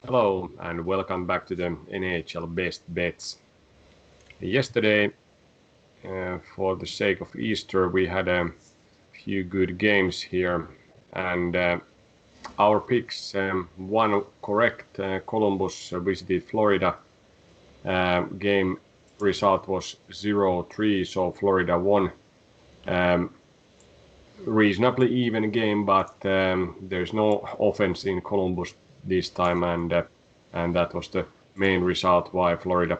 Hello and welcome back to the NHL Best Bets. Yesterday, for the sake of Easter, we had a few good games here, and our picks, one correct. Columbus visited Florida. Game result was 0-3, so Florida won. Reasonably even game, but there's no offense in Columbus this time, and that was the main result why Florida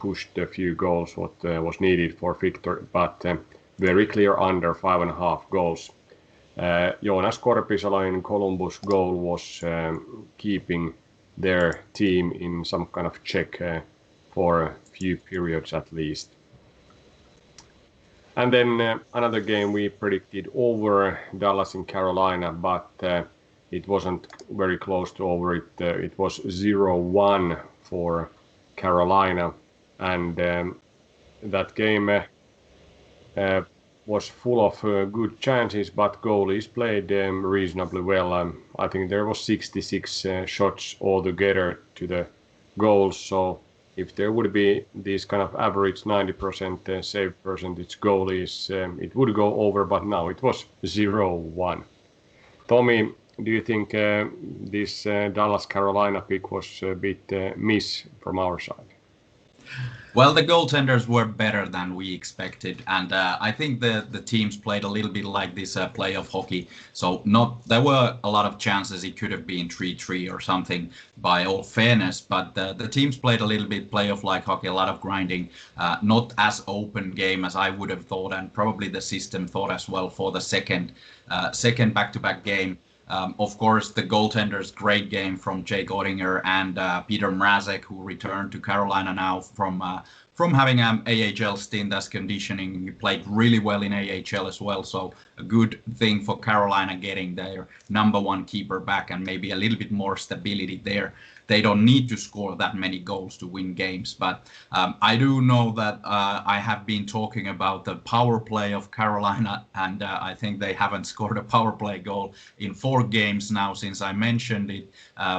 pushed a few goals what was needed for victory, but very clear under 5.5 goals. Joonas Korpisalo in Columbus goal was keeping their team in some kind of check for a few periods at least. And then another game we predicted over Dallas in Carolina, but it wasn't very close to over. It was 0-1 for Carolina, and that game was full of good chances, but goalies played reasonably well. I think there was 66 shots altogether to the goals, so if there would be these kind of average 90% save percentage goalies, it would go over, but now it was 0-1. Tommy, do you think this Dallas-Carolina pick was a bit miss from our side? Well, the goaltenders were better than we expected, and I think the teams played a little bit like this playoff hockey. So there were a lot of chances it could have been 3-3 or something by all fairness, but the teams played a little bit playoff-like hockey, a lot of grinding, not as open game as I would have thought, and probably the system thought as well for the second back-to-back game. Of course, the goaltenders, great game from Jake Oettinger and Peter Mrazek, who returned to Carolina now from having an AHL stint as conditioning. He played really well in AHL as well, so a good thing for Carolina getting their number one keeper back and maybe a little bit more stability there. They don't need to score that many goals to win games, but I do know that I have been talking about the power play of Carolina, and I think they haven't scored a power play goal in 4 games now since I mentioned it.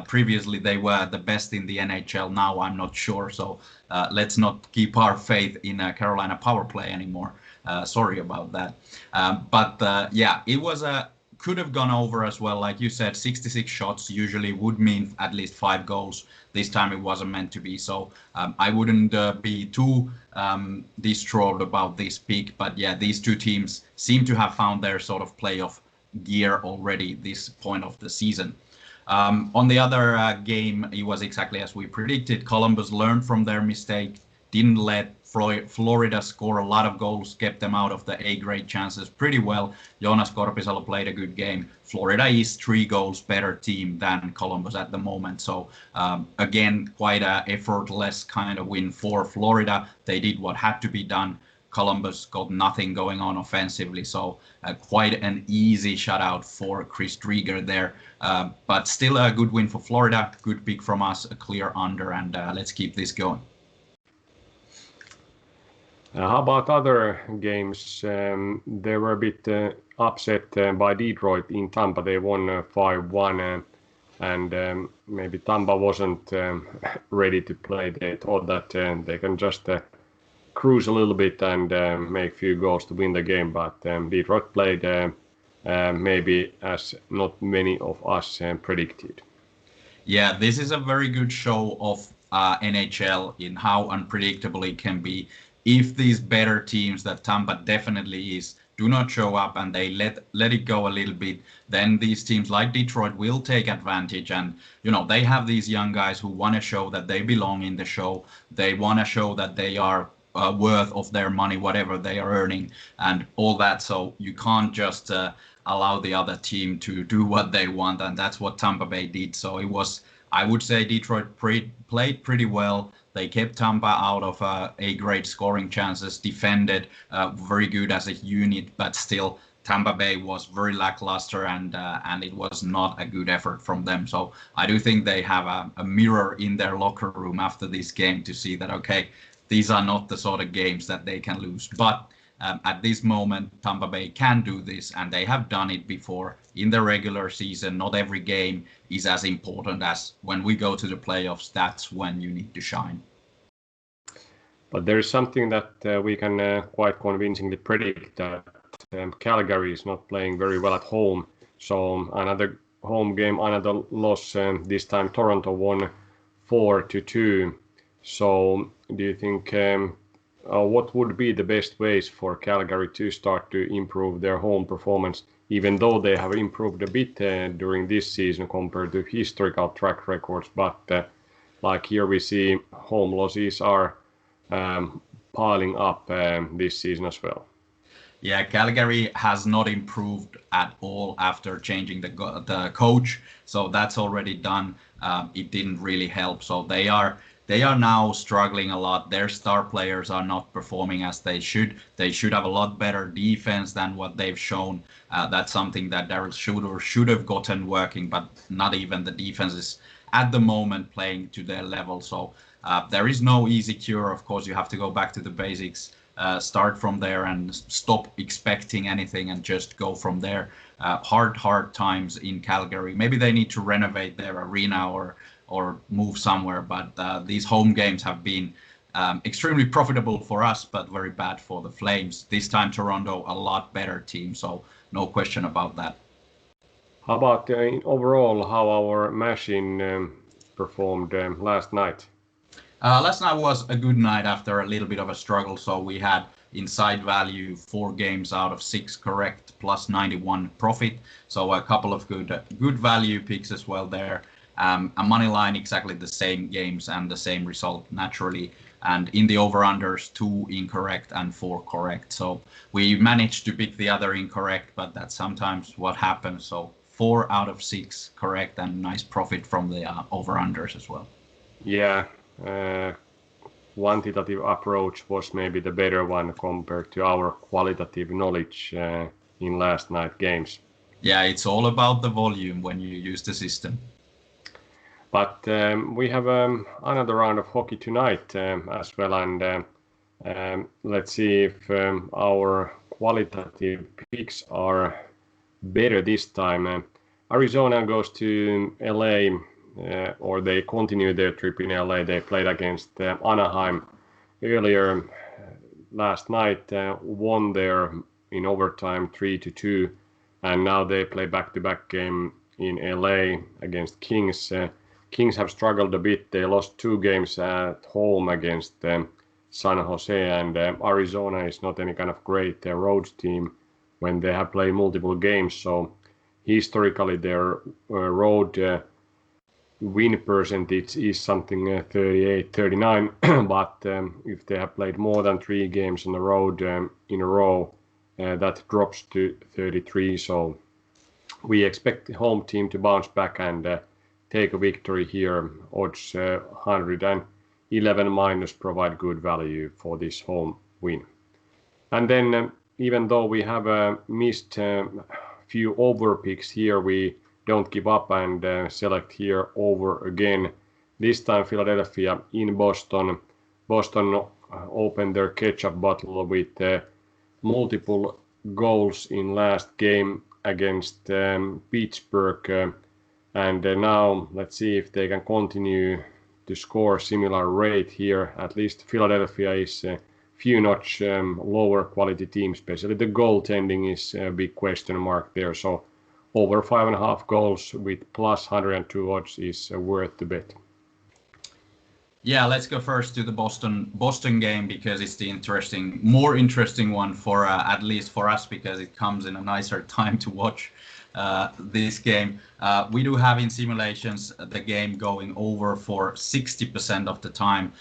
Previously, they were the best in the NHL. Now I'm not sure, so let's not keep our faith in Carolina power play anymore. Sorry about that. But yeah, it was could have gone over as well. Like you said, 66 shots usually would mean at least 5 goals. This time it wasn't meant to be. So I wouldn't be too distraught about this pick. But yeah, these two teams seem to have found their sort of playoff gear already this point of the season. On the other game, it was exactly as we predicted. Columbus learned from their mistake, didn't let Florida score a lot of goals, kept them out of the A-grade chances pretty well. Joonas Korpisalo played a good game. Florida is 3 goals better team than Columbus at the moment. So again, quite a effortless kind of win for Florida. They did what had to be done. Columbus got nothing going on offensively, so quite an easy shutout for Chris Drieger there. But still a good win for Florida. Good pick from us, a clear under, and let's keep this going. How about other games? They were a bit upset by Detroit in Tampa. They won 5-1, and maybe Tampa wasn't ready to play. They thought that they can just cruise a little bit and make a few goals to win the game, but Detroit played maybe as not many of us predicted. Yeah, this is a very good show of NHL in how unpredictable it can be. If these better teams that Tampa definitely is do not show up and they let it go a little bit, then these teams like Detroit will take advantage. And they have these young guys who want to show that they belong in the show. They want to show that they are worth of their money, whatever they are earning, and all that. So you can't just allow the other team to do what they want, and that's what Tampa Bay did. So it was, I would say, Detroit played pretty well. They kept Tampa out of A-grade scoring chances, defended very good as a unit, but still Tampa Bay was very lackluster, and it was not a good effort from them. So I do think they have a mirror in their locker room after this game to see that, okay, these are not the sort of games that they can lose. But At this moment, Tampa Bay can do this, and they have done it before in the regular season. Not every game is as important as when we go to the playoffs. That's when you need to shine. But there is something that we can quite convincingly predict, that Calgary is not playing very well at home. So another home game, another loss. This time Toronto won 4-2. So do you think what would be the best ways for Calgary to start to improve their home performance, even though they have improved a bit during this season compared to historical track records? But like here we see home losses are piling up this season as well. Yeah, Calgary has not improved at all after changing the coach, so that's already done. It didn't really help, so they are now struggling a lot. Their star players are not performing as they should. They should have a lot better defense than what they've shown. That's something that Daryl Sutter should have gotten working, but not even the defense is at the moment playing to their level. So there is no easy cure. Of course, you have to go back to the basics. Start from there and stop expecting anything and just go from there. Hard times in Calgary. Maybe they need to renovate their arena or move somewhere, but these home games have been extremely profitable for us, but very bad for the Flames. This time Toronto, a lot better team, so no question about that. How about overall, how our machine performed last night? Last night was a good night after a little bit of a struggle. So we had inside value 4 games out of 6 correct, plus 91 profit. So a couple of good value picks as well there. A money line, exactly the same games and the same result naturally. And in the over-unders, 2 incorrect and 4 correct. So we managed to pick the other incorrect, but that's sometimes what happens. So 4 out of 6 correct and nice profit from the over-unders as well. Yeah. Quantitative approach was maybe the better one compared to our qualitative knowledge in last night games. Yeah, it's all about the volume when you use the system. But we have another round of hockey tonight as well, and let's see if our qualitative picks are better this time. Arizona goes to LA. Or they continue their trip in LA. They played against Anaheim earlier last night, won there in overtime 3-2, and now they play back-to-back game in LA against Kings. Kings have struggled a bit. They lost 2 games at home against San Jose, and Arizona is not any kind of great road team when they have played multiple games. So historically, their road win percentage is something 38-39, but if they have played more than 3 games on the road in a row, that drops to 33. So we expect the home team to bounce back and take a victory here. Odds 111 minus provide good value for this home win. And then even though we have missed a few over picks here, we don't give up and select here over again. This time Philadelphia in Boston. Boston opened their ketchup bottle with multiple goals in last game against Pittsburgh. And now let's see if they can continue to score similar rate here. At least Philadelphia is a few notch lower quality team, especially the goaltending is a big question mark there. So over 5.5 goals with plus 102 odds is worth the bet. Yeah, let's go first to the Boston game because it's the more interesting one for at least for us because it comes in a nicer time to watch this game. We do have in simulations the game going over for 60% of the time.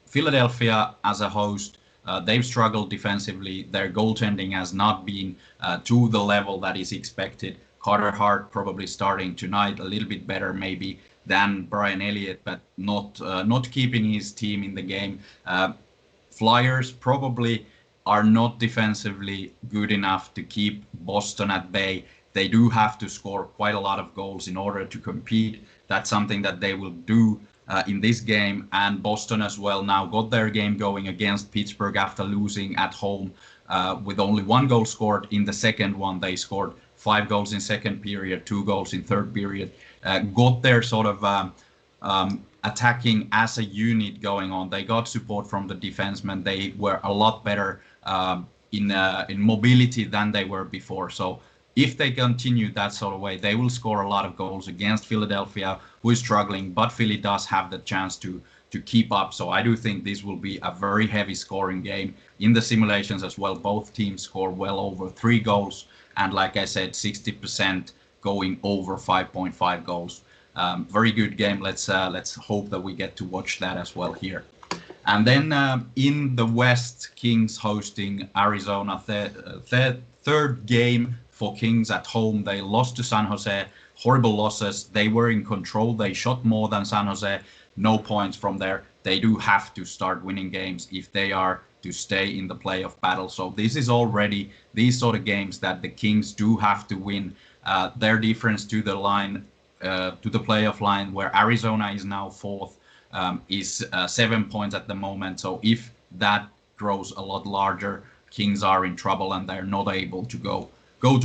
Philadelphia as a host, they've struggled defensively. Their goaltending has not been to the level that is expected. Carter Hart probably starting tonight a little bit better maybe than Brian Elliott, but not keeping his team in the game. Flyers probably are not defensively good enough to keep Boston at bay. They do have to score quite a lot of goals in order to compete. That's something that they will do in this game. And Boston as well now got their game going against Pittsburgh after losing at home with only 1 goal scored. In the second one, they scored 5 goals in second period, 2 goals in third period. Got their sort of attacking as a unit going on. They got support from the defensemen. They were a lot better in mobility than they were before. So if they continue that sort of way, they will score a lot of goals against Philadelphia, who is struggling, but Philly does have the chance to keep up. So I do think this will be a very heavy scoring game. In the simulations as well, both teams score well over 3 goals. And like I said, 60% going over 5.5 goals. Very good game. Let's hope that we get to watch that as well here. And then in the West, Kings hosting Arizona. Third game for Kings at home. They lost to San Jose. Horrible losses. They were in control. They shot more than San Jose. No points from there. They do have to start winning games if they are to stay in the playoff battle. So this is already these sort of games that the Kings do have to win. Their difference to the line, to the playoff line, where Arizona is now 4th, is 7 points at the moment. So if that grows a lot larger, Kings are in trouble and they're not able to go to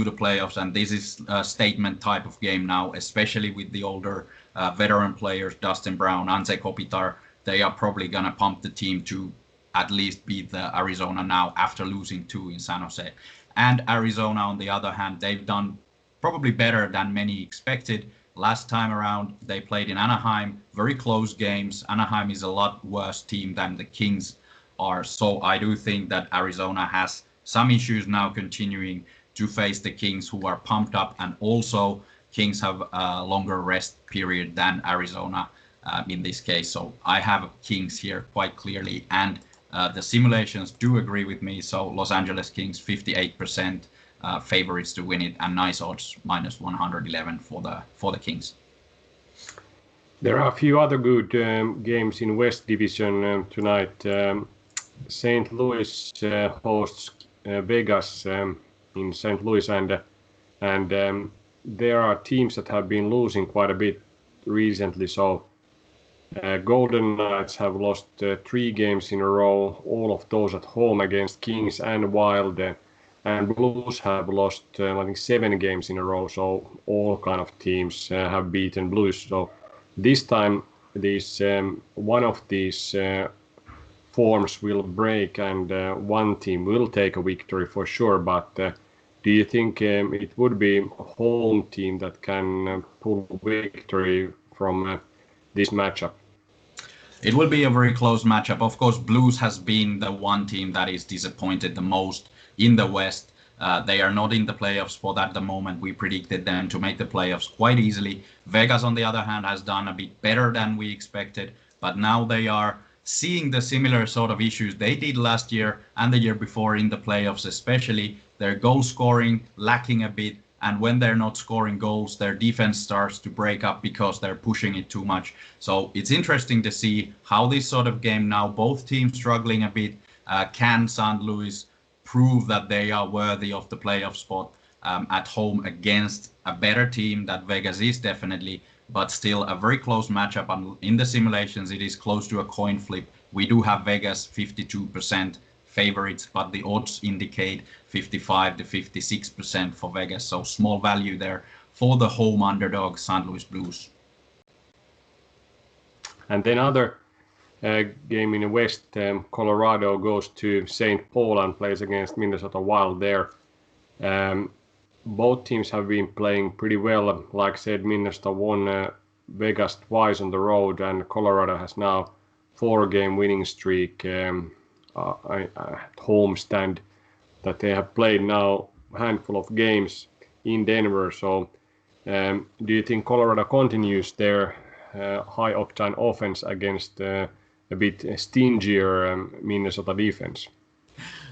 the playoffs. And this is a statement type of game now, especially with the older veteran players, Dustin Brown, Anze Kopitar. They are probably gonna pump the team to at least beat the Arizona now after losing 2 in San Jose. And Arizona, on the other hand, they've done probably better than many expected. Last time around, they played in Anaheim, very close games. Anaheim is a lot worse team than the Kings are. So I do think that Arizona has some issues now continuing to face the Kings, who are pumped up, and also Kings have a longer rest period than Arizona in this case. So I have Kings here quite clearly, and the simulations do agree with me. So Los Angeles Kings 58% favorites to win it, and nice odds -111 for the Kings. There are a few other good games in West Division tonight. St. Louis hosts Vegas in St. Louis, and there are teams that have been losing quite a bit recently. So Golden Knights have lost 3 games in a row, all of those at home against Kings and Wild, and Blues have lost I think 7 games in a row. So all kind of teams have beaten Blues. So this time one of these forms will break, and one team will take a victory for sure. But do you think it would be a home team that can pull victory from this matchup? It will be a very close matchup. Of course, Blues has been the one team that is disappointed the most in the West. They are not in the playoff spot at the moment. We predicted them to make the playoffs quite easily. Vegas, on the other hand, has done a bit better than we expected, but now they are seeing the similar sort of issues they did last year and the year before in the playoffs, especially their goal scoring lacking a bit. And when they're not scoring goals, their defense starts to break up because they're pushing it too much. So it's interesting to see how this sort of game now, both teams struggling a bit. Can St. Louis prove that they are worthy of the playoff spot at home against a better team that Vegas is definitely, but still a very close matchup. And in the simulations, it is close to a coin flip. We do have Vegas 52% favorites, but the odds indicate 55 to 56% for Vegas. So small value there for the home underdog St. Louis Blues. And then other game in the West, Colorado goes to St. Paul and plays against Minnesota Wild there. Both teams have been playing pretty well. Like I said, Minnesota won Vegas twice on the road, and Colorado has now 4-game winning streak at home stand that they have played now a handful of games in Denver. So do you think Colorado continues their high octane offense against a bit stingier Minnesota defense?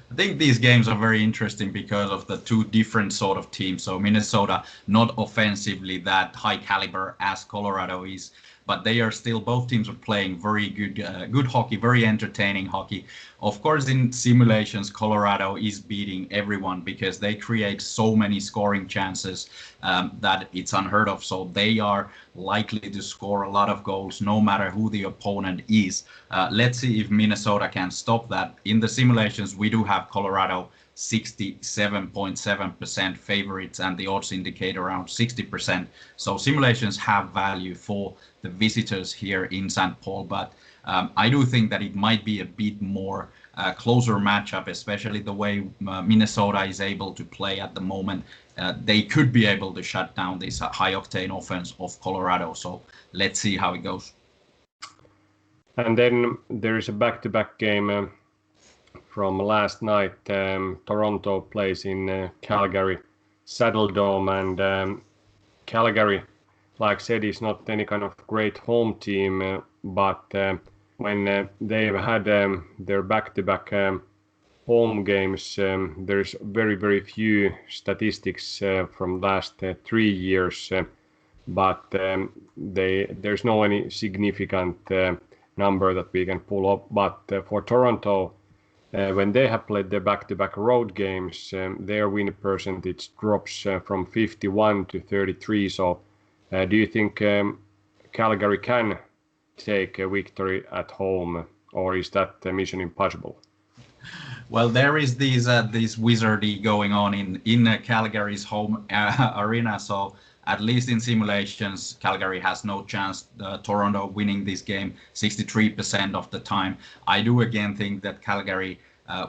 I think these games are very interesting because of the 2 different sort of teams. So Minnesota not offensively that high caliber as Colorado is, but they are still, both teams are playing very good hockey, very entertaining hockey. Of course, in simulations, Colorado is beating everyone because they create so many scoring chances that it's unheard of. So they are likely to score a lot of goals no matter who the opponent is. Let's see if Minnesota can stop that. In the simulations, we do have Colorado 67.7% favorites, and the odds indicate around 60%. So simulations have value for the visitors here in St. Paul, but I do think that it might be a bit more closer matchup, especially the way Minnesota is able to play at the moment. They could be able to shut down this high-octane offense of Colorado. So let's see how it goes. And then there is a back-to-back game from last night. Toronto plays in Calgary Saddledome, and Calgary, like I said, is not any kind of great home team, but when they've had their back-to-back home games, there's very few statistics from last 3 years, but there's no any significant number that we can pull up. But for Toronto, when they have played their back-to-back road games, their win percentage drops from 51 to 33. So do you think Calgary can take a victory at home, or is that mission impossible? Well, there is this wizardry going on in Calgary's home arena. So at least in simulations, Calgary has no chance. Toronto winning this game 63% of the time. I do again think that Calgary,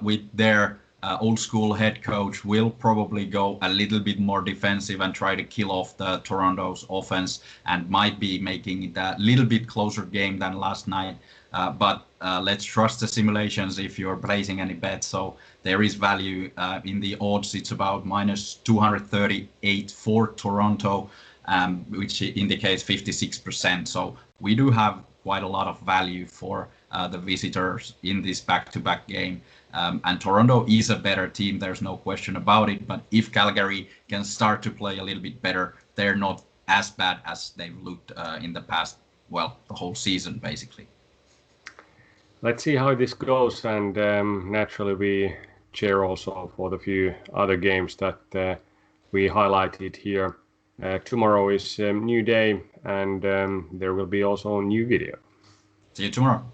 with their old school head coach, will probably go a little bit more defensive and try to kill off the Toronto's offense, and might be making it a little bit closer game than last night. But let's trust the simulations if you're placing any bets. So there is value in the odds. It's about minus 238 for Toronto, which indicates 56%. So we do have quite a lot of value for the visitors in this back-to-back game. And Toronto is a better team, there's no question about it. But if Calgary can start to play a little bit better, they're not as bad as they've looked in the past, well, the whole season, basically. Let's see how this goes, and naturally we cheer also for the few other games that we highlighted here. Tomorrow is a new day, and there will be also a new video. See you tomorrow.